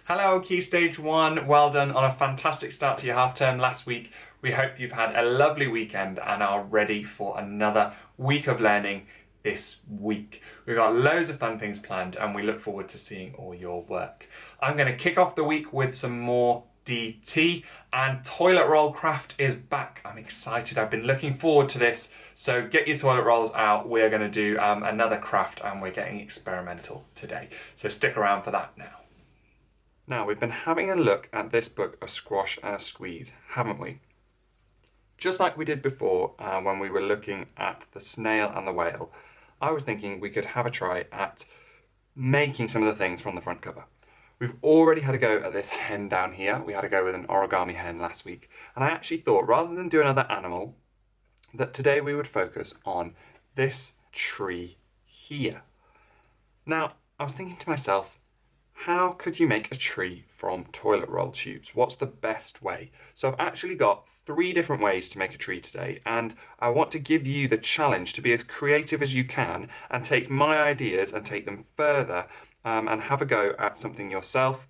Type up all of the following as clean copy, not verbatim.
Hello, Key Stage 1. Well done on a fantastic start to your half term last week. We hope you've had a lovely weekend and are ready for another week of learning this week. We've got loads of fun things planned and we look forward to seeing all your work. I'm going to kick off the week with some more DT, and toilet roll craft is back. I'm excited. I've been looking forward to this. So get your toilet rolls out. We're going to do another craft and we're getting experimental today. So stick around for that now. Now, we've been having a look at this book, A Squash and a Squeeze, haven't we? Just like we did before when we were looking at the snail and the whale, I was thinking we could have a try at making some of the things from the front cover. We've already had a go at this hen down here. We had a go with an origami hen last week. And I actually thought, rather than do another animal, that today we would focus on this tree here. Now, I was thinking to myself, how could you make a tree from toilet roll tubes? What's the best way? So I've actually got 3 different ways to make a tree today, and I want to give you the challenge to be as creative as you can and take my ideas and take them further and have a go at something yourself.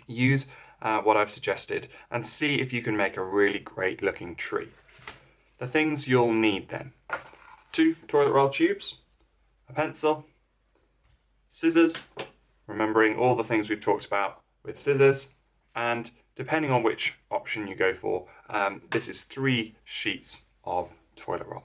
Use what I've suggested and see if you can make a really great looking tree. The things you'll need then: 2 toilet roll tubes, a pencil, scissors, remembering all the things we've talked about with scissors, and depending on which option you go for, this is 3 sheets of toilet roll.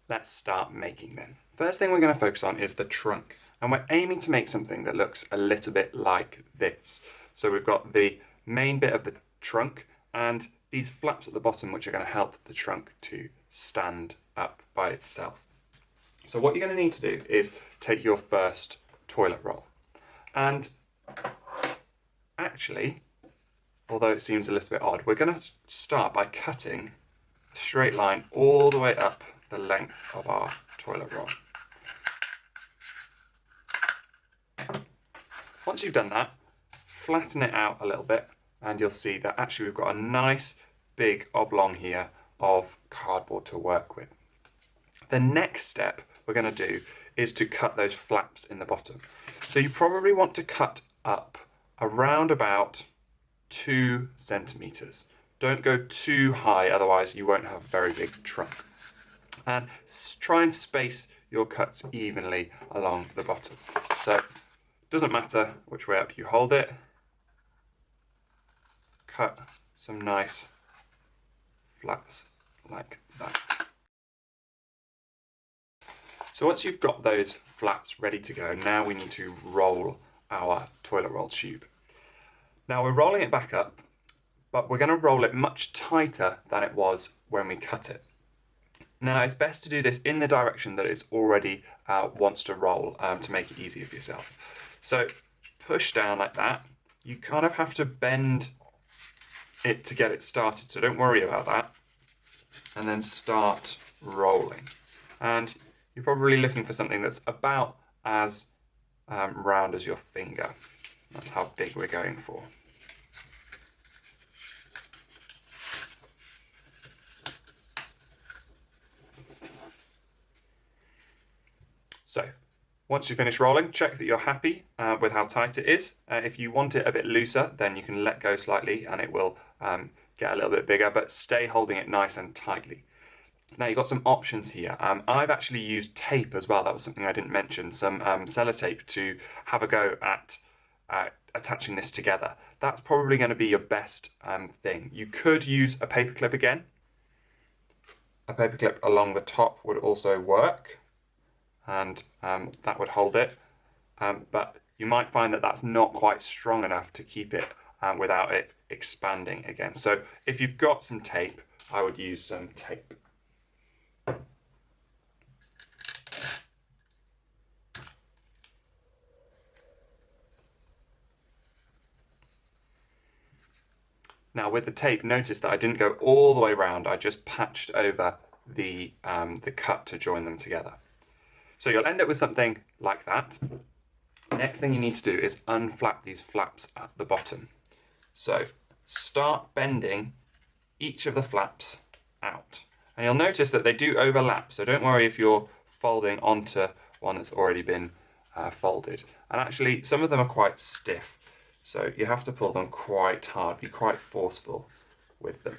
Let's start making them. First thing we're going to focus on is the trunk, and we're aiming to make something that looks a little bit like this. So we've got the main bit of the trunk and these flaps at the bottom, which are going to help the trunk to stand up by itself. So what you're going to need to do is take your first toilet roll. And actually, although it seems a little bit odd, we're going to start by cutting a straight line all the way up the length of our toilet roll. Once you've done that, flatten it out a little bit and you'll see that actually we've got a nice big oblong here of cardboard to work with. The next step we're going to do is to cut those flaps in the bottom. So you probably want to cut up around about 2 centimeters. Don't go too high, otherwise you won't have a very big trunk. And try and space your cuts evenly along the bottom. So it doesn't matter which way up you hold it. Cut some nice flaps like that. So once you've got those flaps ready to go, now we need to roll our toilet roll tube. Now we're rolling it back up, but we're going to roll it much tighter than it was when we cut it. Now it's best to do this in the direction that it already wants to roll to make it easier for yourself. So push down like that. You kind of have to bend it to get it started, so don't worry about that. And then start rolling. And you're probably looking for something that's about as round as your finger. That's how big we're going for. So, once you finish rolling, check that you're happy with how tight it is. If you want it a bit looser, then you can let go slightly and it will get a little bit bigger, but stay holding it nice and tightly. Now you've got some options here. I've actually used tape as well. That was something I didn't mention. Some sellotape to have a go at attaching this together. That's probably going to be your best thing. You could use a paperclip again. A paperclip along the top would also work, and that would hold it. But you might find that that's not quite strong enough to keep it without it expanding again. So if you've got some tape, I would use some tape. Now with the tape, notice that I didn't go all the way around, I just patched over the cut to join them together. So you'll end up with something like that. Next thing you need to do is unflap these flaps at the bottom. So start bending each of the flaps out. And you'll notice that they do overlap, so don't worry if you're folding onto one that's already been folded. And actually, some of them are quite stiff. So you have to pull them quite hard, be quite forceful with them.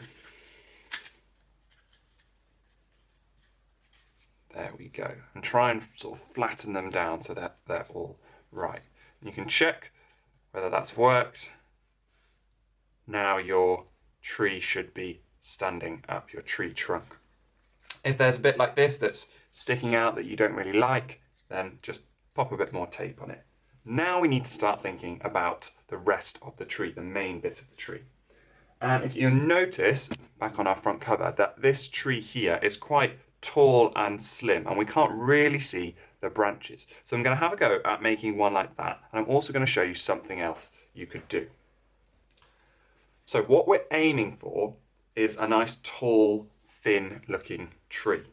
There we go. And try and sort of flatten them down so that they're all right. And you can check whether that's worked. Now your tree should be standing up, your tree trunk. If there's a bit like this that's sticking out that you don't really like, then just pop a bit more tape on it. Now we need to start thinking about the rest of the tree, the main bit of the tree. And if you notice, back on our front cover, that this tree here is quite tall and slim, and we can't really see the branches. So I'm going to have a go at making one like that, and I'm also going to show you something else you could do. So what we're aiming for is a nice tall, thin looking tree.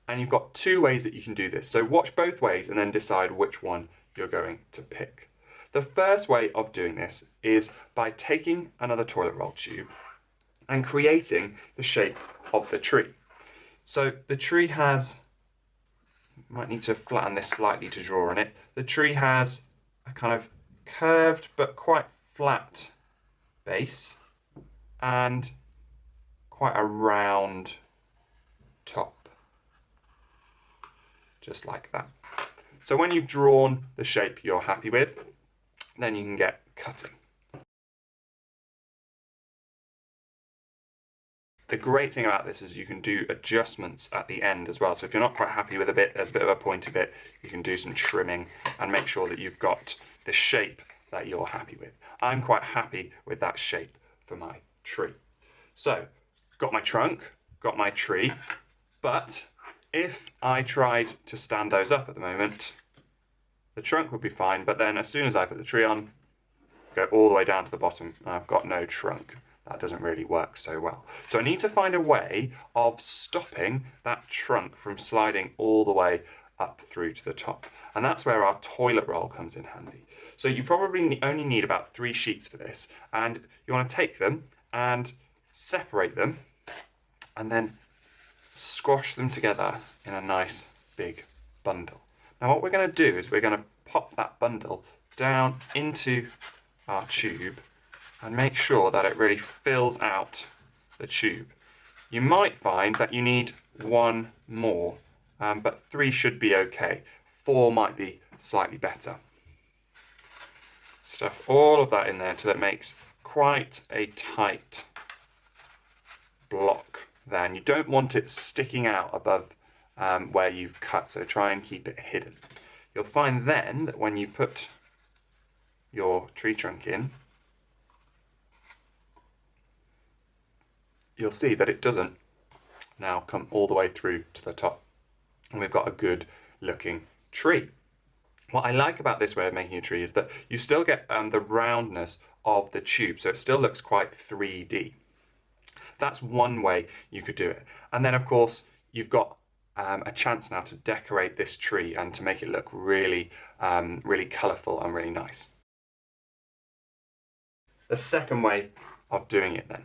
And you've got two ways that you can do this. So watch both ways and then decide which one you're going to pick. The first way of doing this is by taking another toilet roll tube and creating the shape of the tree. So the tree has, might need to flatten this slightly to draw on it. The tree has a kind of curved but quite flat base and quite a round top, just like that. So when you've drawn the shape you're happy with, then you can get cutting. The great thing about this is you can do adjustments at the end as well. So if you're not quite happy with a bit, there's a bit of a pointy bit, you can do some trimming and make sure that you've got the shape that you're happy with. I'm quite happy with that shape for my tree. So, got my trunk, got my tree, but if I tried to stand those up at the moment, the trunk would be fine, but then as soon as I put the tree on, go all the way down to the bottom, and I've got no trunk. That doesn't really work so well. So I need to find a way of stopping that trunk from sliding all the way up through to the top. And that's where our toilet roll comes in handy. So you probably only need about 3 sheets for this, and you want to take them and separate them and then squash them together in a nice big bundle. Now what we're going to do is we're going to pop that bundle down into our tube and make sure that it really fills out the tube. You might find that you need 1 more, but 3 should be okay. 4 might be slightly better. Stuff all of that in there until it makes quite a tight block there. And you don't want it sticking out above where you've cut, so try and keep it hidden. You'll find then that when you put your tree trunk in, you'll see that it doesn't now come all the way through to the top. And we've got a good looking tree. What I like about this way of making a tree is that you still get the roundness of the tube, so it still looks quite 3D. That's one way you could do it. And then of course, you've got a chance now to decorate this tree and to make it look really, really colourful and really nice. The second way of doing it then.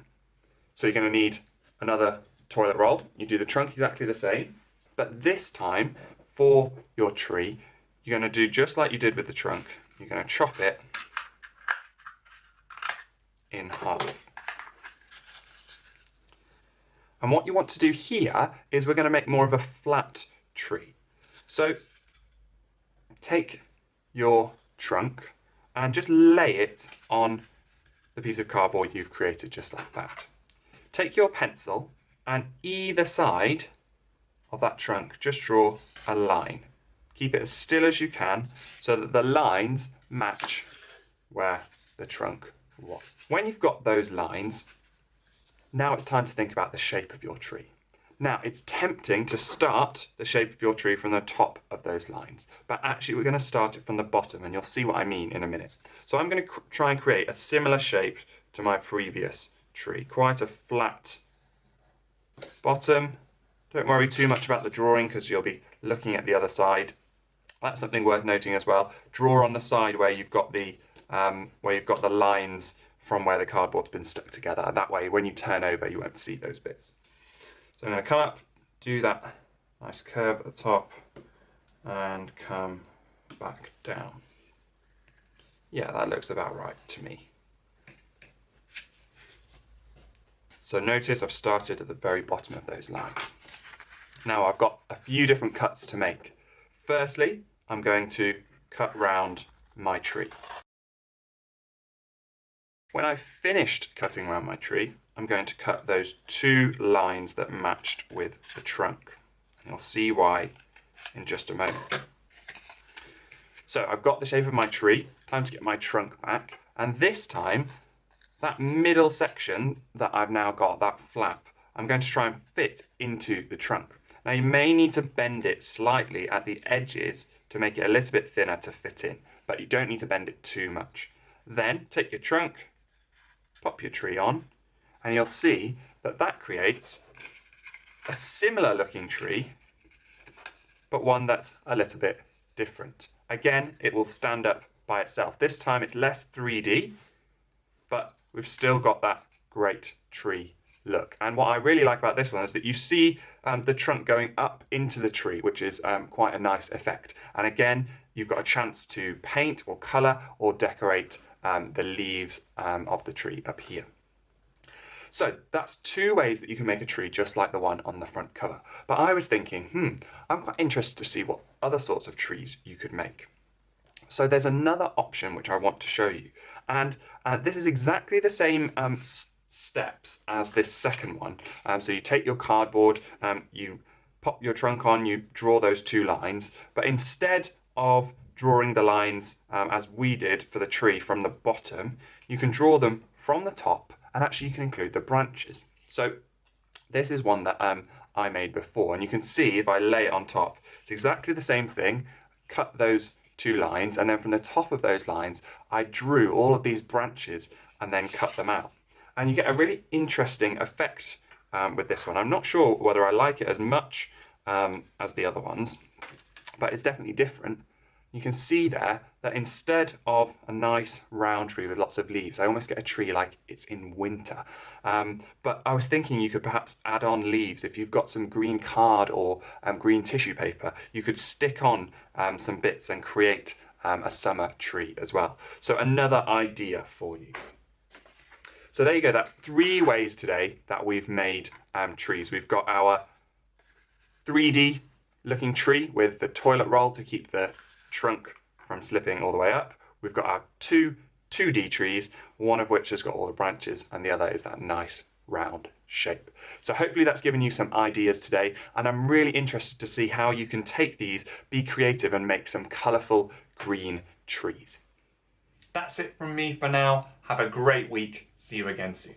So you're going to need another toilet roll. You do the trunk exactly the same, but this time for your tree, you're going to do just like you did with the trunk. You're going to chop it in half. And what you want to do here is we're going to make more of a flat tree. So take your trunk and just lay it on the piece of cardboard you've created, just like that. Take your pencil and either side of that trunk, just draw a line. Keep it as still as you can so that the lines match where the trunk was. When you've got those lines, now it's time to think about the shape of your tree. Now, it's tempting to start the shape of your tree from the top of those lines, but actually we're going to start it from the bottom, and you'll see what I mean in a minute. So I'm going to try and create a similar shape to my previous tree. Quite a flat bottom. Don't worry too much about the drawing because you'll be looking at the other side. That's something worth noting as well. Draw on the side where you've got the lines from where the cardboard's been stuck together. That way, when you turn over, you won't see those bits. So I'm going to come up, do that nice curve at the top, and come back down. Yeah, that looks about right to me. So notice I've started at the very bottom of those lines. Now I've got a few different cuts to make. Firstly, I'm going to cut round my tree. When I've finished cutting around my tree, I'm going to cut those 2 lines that matched with the trunk. And you'll see why in just a moment. So I've got the shape of my tree, time to get my trunk back, and this time, that middle section that I've now got, that flap, I'm going to try and fit into the trunk. Now you may need to bend it slightly at the edges to make it a little bit thinner to fit in, but you don't need to bend it too much. Then take your trunk, pop your tree on, and you'll see that that creates a similar looking tree, but one that's a little bit different. Again, it will stand up by itself. This time it's less 3D, but we've still got that great tree look. And what I really like about this one is that you see the trunk going up into the tree, which is quite a nice effect. And again, you've got a chance to paint or colour or decorate the leaves of the tree up here. So that's 2 ways that you can make a tree just like the one on the front cover. But I was thinking, I'm quite interested to see what other sorts of trees you could make. So there's another option which I want to show you. And this is exactly the same steps as this second one. So you take your cardboard, you pop your trunk on, you draw those 2 lines, but instead of drawing the lines as we did for the tree from the bottom, you can draw them from the top, and actually you can include the branches. So this is one that I made before, and you can see if I lay it on top, it's exactly the same thing. Cut those 2 lines, and then from the top of those lines, I drew all of these branches and then cut them out. And you get a really interesting effect with this one. I'm not sure whether I like it as much as the other ones, but it's definitely different. You can see there that instead of a nice round tree with lots of leaves, I almost get a tree like it's in winter. But I was thinking you could perhaps add on leaves. If you've got some green card or green tissue paper, you could stick on some bits and create a summer tree as well. So another idea for you. So there you go, that's 3 ways today that we've made trees. We've got our 3D looking tree with the toilet roll to keep the trunk from slipping all the way up. We've got our 2D trees, one of which has got all the branches and the other is that nice round shape. So hopefully that's given you some ideas today, and I'm really interested to see how you can take these, be creative and make some colourful green trees. That's it from me for now. Have a great week. See you again soon.